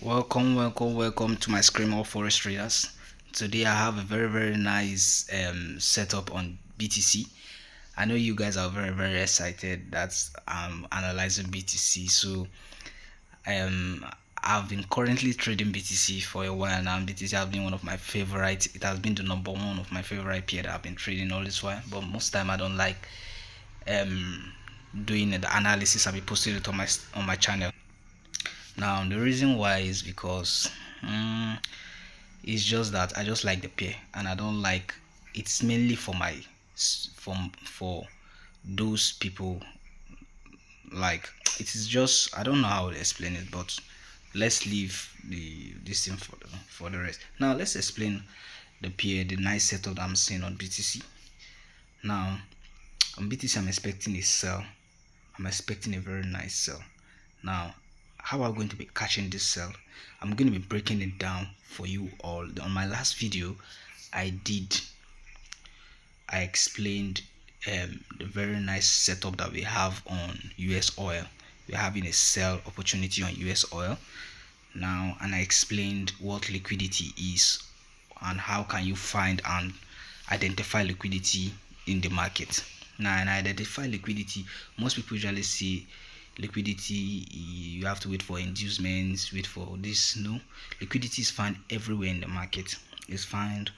Welcome to my screen of forest traders. Today I have a very nice setup on BTC. I know you guys are very excited that I'm analyzing BTC. So um I've been currently trading BTC for a while now. BTC has been one of my favorite. It has been the number one of my favorite pair that I've been trading all this while. But most time I don't like doing the analysis. I'll be posting it on my channel. Now the reason why is because it's just that I just like the pair and I don't like it's mainly for my for those people, like it is just I don't know how to explain it, but let's leave this thing for the rest. Now let's explain the pair, the nice setup that I'm seeing on BTC. Now on BTC I'm expecting a sell. I'm expecting a very nice sell. Now how am I going to be catching this sell? I'm going to be breaking it down for you all. On my last video I explained the very nice setup that we have on US oil. We're having a sell opportunity on US oil now, and I explained what liquidity is and how can you find and identify liquidity in the market. Now, and identify liquidity, most people usually see liquidity, you have to wait for inducements, wait for this. No, liquidity is found everywhere in the market. It's found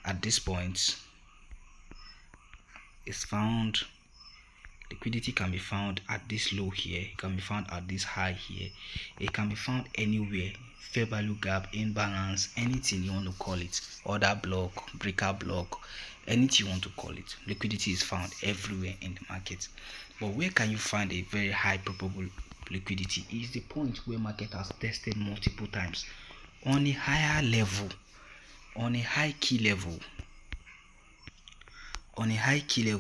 at this point. It's found liquidity can be found at this low here, it can be found at this high here, it can be found anywhere. Fair value gap, imbalance, anything you want to call it, order block, breaker block, anything you want to call it, liquidity is found everywhere in the market. But where can you find a very high probable liquidity is the point where market has tested multiple times on a higher level, on a high key level,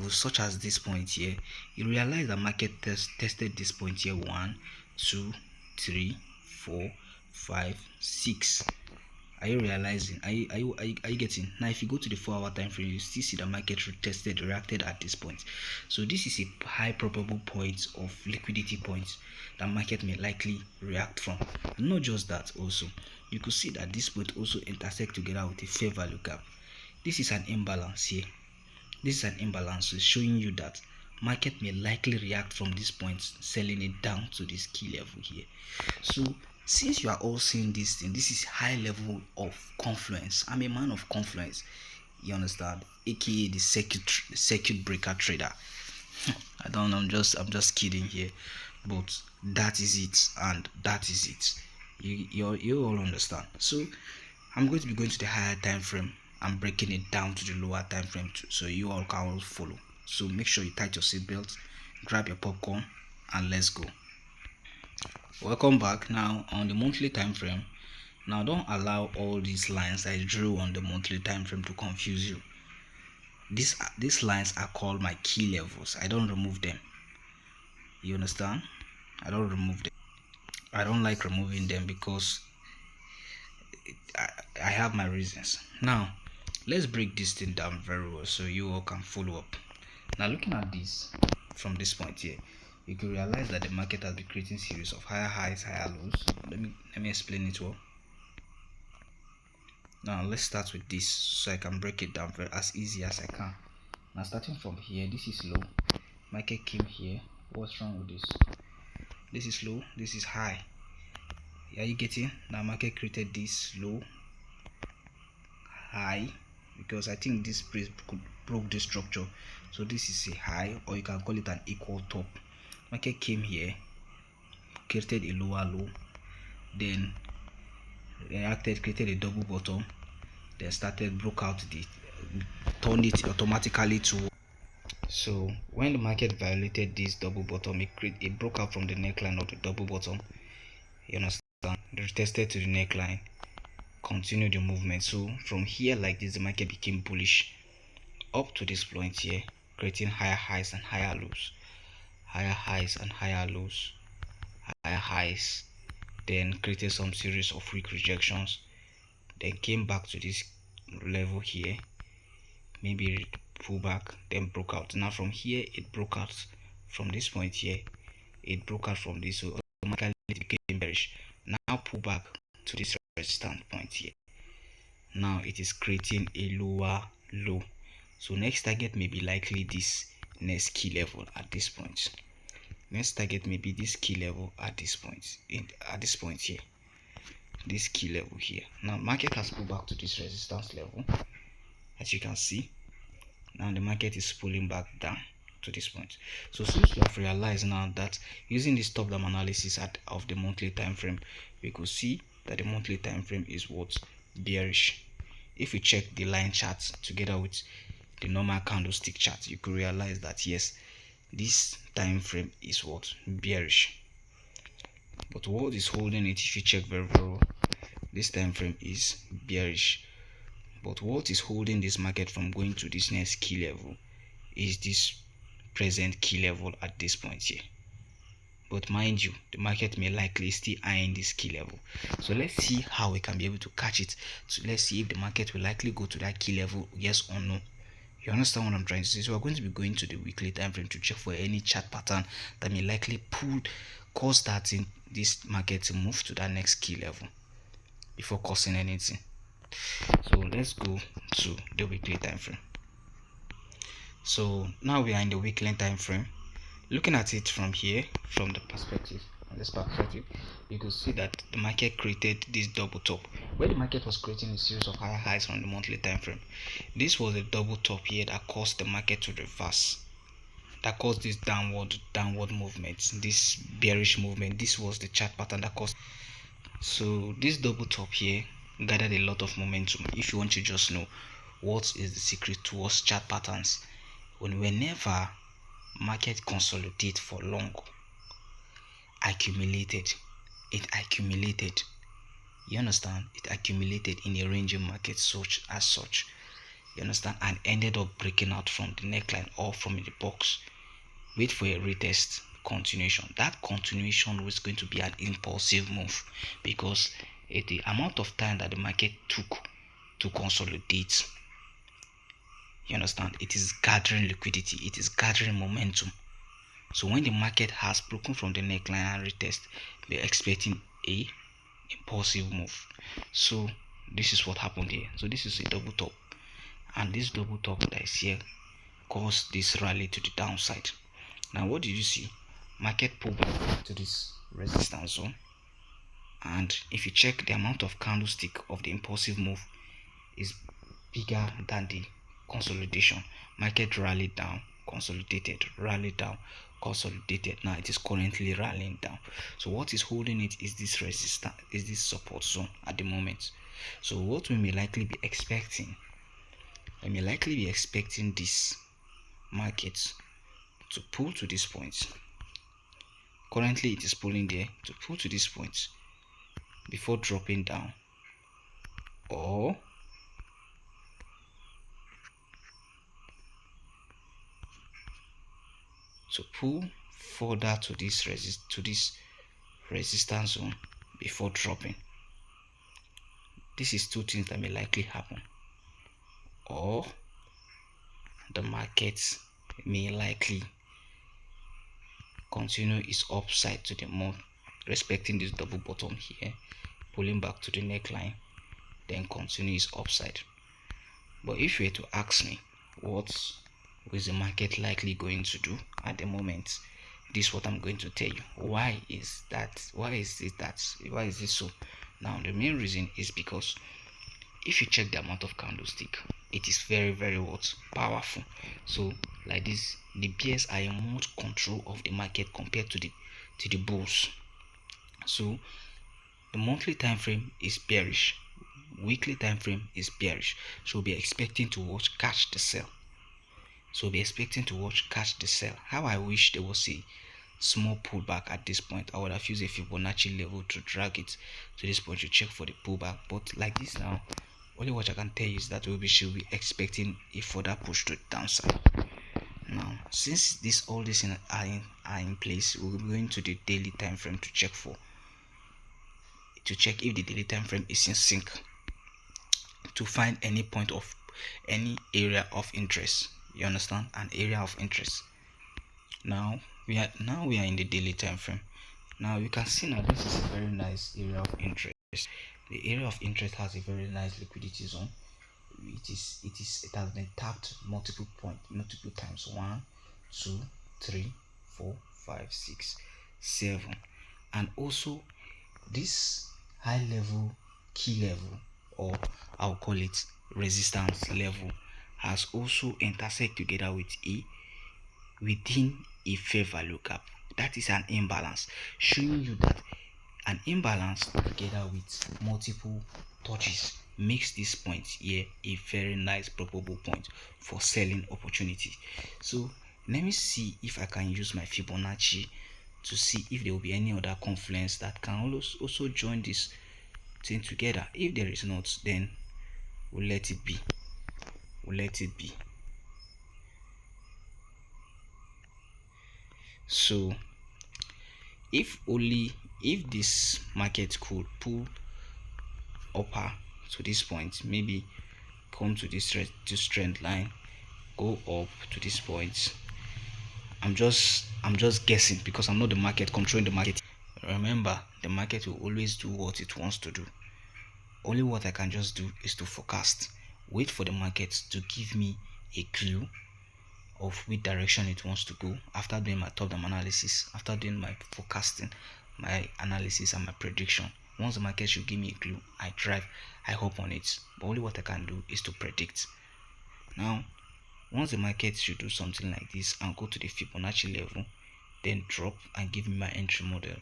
such as this point here. You realize the market tested this point here 1 2 3 4 5 6. Are you realizing? Are you getting? Now if you go to the 4-hour time frame, you still see the market reacted at this point. So this is a high probable point of liquidity points that market may likely react from. And not just that, also you could see that this point also intersect together with a fair value gap. This is an imbalance here. This is an imbalance, so it's showing you that market may likely react from this point, selling it down to this key level here. So since you are all seeing this thing, this is high level of confluence. I'm a man of confluence, you understand, aka the circuit breaker trader. I don't know, I'm just kidding here, but that is it, and that is it. You all understand. So I'm going to be going to the higher time frame. I'm breaking it down to the lower time frame too, so you all can all follow. So make sure you tighten your seatbelt, grab your popcorn, and let's go. Welcome back. Now on the monthly time frame, now don't allow all these lines I drew on the monthly time frame to confuse you. These lines are called my key levels. I don't remove them. You understand? I don't remove them. I don't like removing them because I have my reasons. Now let's break this thing down very well so you all can follow up. Now looking at this from this point here, you can realize that the market has been creating series of higher highs, higher lows. Let me explain it well. Now let's start with this so I can break it down as easy as I can. Now starting from here, this is low. Market came here. What's wrong with this? This is low, this is high. Are you getting? Now market created this low, high, because I think this price broke the structure. So this is a high, or you can call it an equal top. Market came here, created a lower low, then reacted, created a double bottom, then broke out turned it automatically to. So when the market violated this double bottom, it broke out from the neckline of the double bottom. You understand? Retested to the neckline, continue the movement. So from here like this, the market became bullish up to this point here, creating higher highs and higher lows, higher highs and higher lows, higher highs, then created some series of weak rejections, then came back to this level here, maybe pull back, then broke out. Now from here it broke out from this point here, it broke out from this, so automatically it became bearish. Now pull back to this resistance point here. Now it is creating a lower low. So next target may be likely this next key level at this point. Next target may be this key level at this point. At this point here. This key level here. Now market has pulled back to this resistance level. As you can see. Now the market is pulling back down to this point. So since we have realized now that using this top down analysis of the monthly time frame, we could see that the monthly time frame is what? Bearish. If we check the line charts together with the normal candlestick chart, you could realize that yes, this time frame is what? Bearish. But what is holding it, if you check very well, this time frame is bearish. But what is holding this market from going to this next key level is this present key level at this point here. But mind you, the market may likely still eyeing this key level. So let's see how we can be able to catch it. So let's see if the market will likely go to that key level, yes or no. You understand what I'm trying to say? So we're going to be going to the weekly time frame to check for any chart pattern that may likely cause that in this market to move to that next key level before causing anything. So let's go to the weekly time frame. So now we are in the weekly time frame. Looking at it from here, from this perspective, you could see that the market created this double top, where the market was creating a series of higher highs on the monthly time frame. This was a double top here that caused the market to reverse, that caused this downward movement, this bearish movement. This was the chart pattern that caused. So this double top here gathered a lot of momentum. If you want to just know what is the secret towards chart patterns, whenever market consolidate for long, it accumulated, you understand, it accumulated in a ranging market such, you understand, and ended up breaking out from the neckline or from the box. Wait for a retest, continuation. That continuation was going to be an impulsive move, because the amount of time that the market took to consolidate, you understand, it is gathering liquidity, it is gathering momentum. So when the market has broken from the neckline and retest, we're expecting a impulsive move. So this is what happened here. So this is a double top, and this double top that is here caused this rally to the downside. Now what did you see? Market pulled back to this resistance zone, and if you check the amount of candlestick of the impulsive move is bigger than the consolidation. Market rallied down, consolidated, rallied down, consolidated. Now it is currently rallying down. So what is holding it is this resistance, is this support zone at the moment. So what we may likely be expecting, this market to pull to this point. Currently it is pulling there, to pull to this point before dropping down, or to pull further to this resistance zone before dropping. This is two things that may likely happen. Or the market may likely continue its upside to the moon, respecting this double bottom here, pulling back to the neckline, then continue its upside. But if you were to ask me what is the market likely going to do at the moment, this is what I'm going to tell you. Why is this so? Now the main reason is because if you check the amount of candlestick, it is very, very powerful. So like this, the bears are in more control of the market compared to the bulls. So the monthly time frame is bearish, weekly time frame is bearish. So we'll be expecting to catch the sell. How I wish there was a small pullback at this point. I would have used a Fibonacci level to drag it to this point to check for the pullback. But like this now, only what I can tell you is that we should be expecting a further push to the downside. Now, since all these are in place, we'll be going to the daily time frame to check if the daily time frame is in sync, to find any area of interest. You understand? An area of interest. Now we are in the daily time frame. Now you can see now this is a very nice area of interest. The area of interest has a very nice liquidity zone. It has been tapped multiple times. 1, 2, 3, 4, 5, 6, 7. And also this high level, key level, or I'll call it resistance level, has also intersect together with a within a fair value gap. That is an imbalance, showing you that an imbalance together with multiple touches makes this point here a very nice probable point for selling opportunity. So let me see if I can use my Fibonacci to see if there will be any other confluence that can also join this thing together. If there is not, then we'll let it be. So if this market could pull upper to this point, maybe come to this trend line, go up to this point. I'm just guessing because I'm not the market, controlling the market. Remember, the market will always do what it wants to do. Only what I can just do is to forecast, wait for the market to give me a clue of which direction it wants to go after doing my top-down analysis, after doing my forecasting, my analysis and my prediction. Once the market should give me a clue, I hope on it. But only what I can do is to predict. Now, once the market should do something like this and go to the Fibonacci level, then drop and give me my entry model,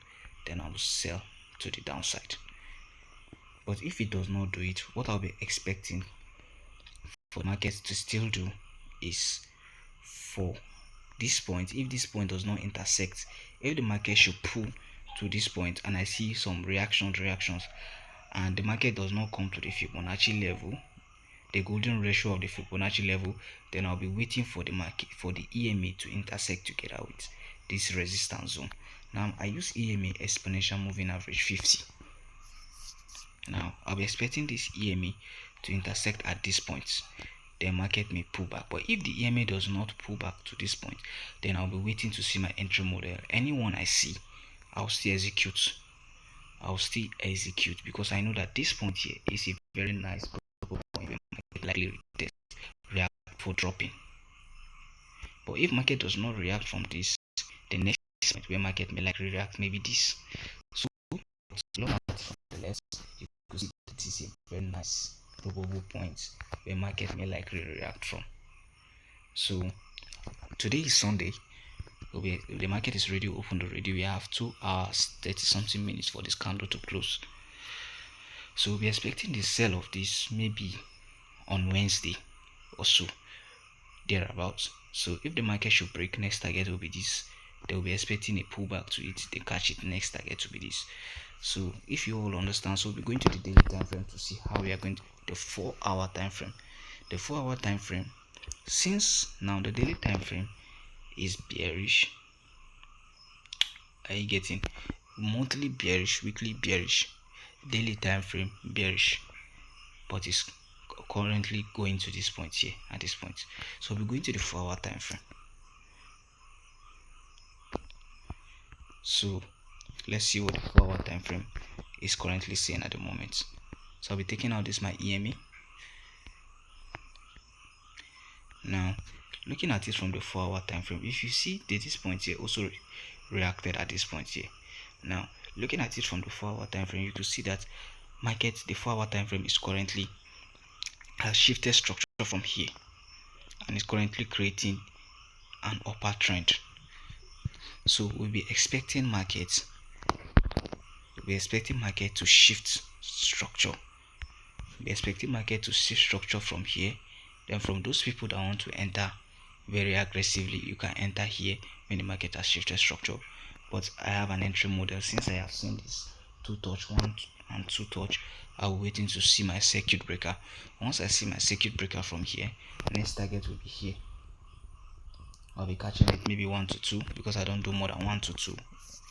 then I will sell to the downside. But if it does not do it, what I'll be expecting for the market to still do is for this point, if this point does not intersect, if the market should pull to this point and I see some reactions and the market does not come to the Fibonacci level, the golden ratio of the Fibonacci level, then I'll be waiting for the market, for the EMA to intersect together with this resistance zone. Now I use EMA, exponential moving average 50. Now I'll be expecting this EMA to intersect at this point. The market may pull back, but if the EMA does not pull back to this point, then I'll be waiting to see my entry model. Anyone I see, I'll still execute. Because I know that this point here is a very nice probable point where market likely react for dropping. But if market does not react from this, the next point where market may likely react maybe this. So long as from the left, you could see that this is a very nice probable point where market may likely react from. So today is Sunday. The market is already open already. We have 2 hours 30 something minutes for this candle to close. So we'll be expecting the sell of this maybe on Wednesday or so, thereabouts. So if the market should break, next target will be this. They will be expecting a pullback to it. They catch it, next target will be this. So if you all understand, so we'll be going to the daily time frame to see how we are going to the 4-hour time frame. The 4-hour time frame, since now the daily time frame is bearish. Are you getting? Monthly bearish, weekly bearish, daily time frame bearish, but it's currently going to this point here at this point. So we're going to the 4-hour time frame. So let's see what the 4-hour time frame is currently saying at the moment. So I'll be taking out this my EMA. Now looking at it from the 4-hour time frame, if you see that this point here also reacted at this point here. Now looking at it from the 4-hour time frame, you can see that market, the 4-hour time frame is currently has shifted structure from here and is currently creating an upper trend. So we'll be expecting market to shift structure. We'll be expecting market to shift structure from here. Then from those people that want to enter very aggressively, you can enter here when the market has shifted structure. But I have an entry model. Since I have seen this 2 touch, 1 and 2 touch, I'll be waiting to see my circuit breaker. Once I see my circuit breaker from here, next target will be here. I'll be catching it maybe 1 to 2 because I don't do more than 1 to 2,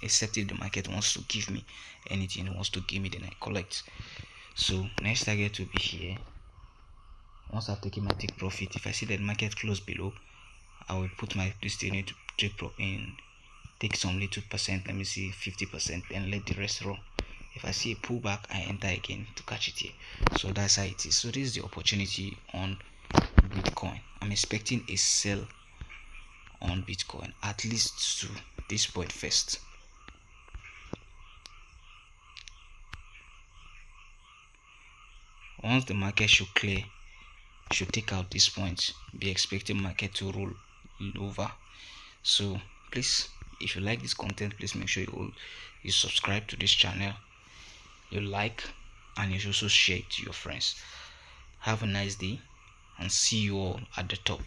except if the market wants to give me anything, it wants to give me, then I collect. So next target will be here. Once I've taken my take profit, if I see that market close below, I will put my destiny to take in take some little percent, let me see 50%, then let the rest roll. If I see a pullback, I enter again to catch it here. So that's how it is. So this is the opportunity on Bitcoin. I'm expecting a sell on Bitcoin at least to this point first. Once the market should clear, should take out this point, be expecting market to roll over. So please, if you like this content, please make sure you subscribe to this channel, you like, and you also share it to your friends. Have a nice day and see you all at the top.